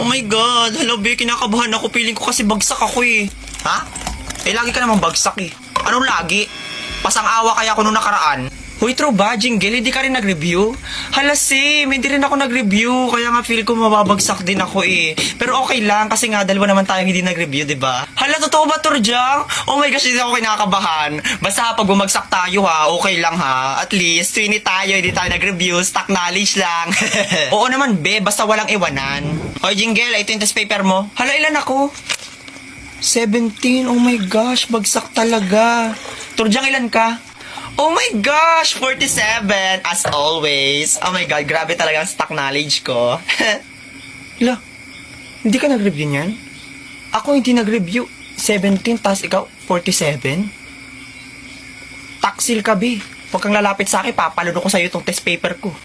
Oh my God, hello be, kinakabahan ako. Feeling ko kasi bagsak ako eh. Ha? Eh lagi ka namang bagsak eh. Anong lagi? Pasang-awa kaya ako nung nakaraan. Huy, true ba, Jingle? Hindi ka rin nag-review? Hala, Sim, hindi rin ako nag-review. Kaya nga feel ko mababagsak din ako eh. Pero okay lang, kasi nga dalawa naman tayong hindi nag-review, diba? Hala, totoo ba, Turjang? Oh my gosh, hindi ako kinakabahan. Basta pag bumagsak tayo ha, okay lang ha. At least, twinny tayo, hindi tayo nag-review. Stock knowledge lang. Oo naman, be, basta walang iwanan. Hoy, Jingle, ito yung test paper mo. Hala, ilan ako? 17, oh my gosh, bagsak talaga. Turjang, ilan ka? Oh my gosh, 47, as always. Oh my God, grabe talaga ang stock knowledge ko. La, hindi ka nag-review niyan? Ako hindi nag-review. 17, tas ikaw, 47? Taksil ka, B. Huwag kang lalapit sa akin, papalunok ko sa'yo itong test paper ko.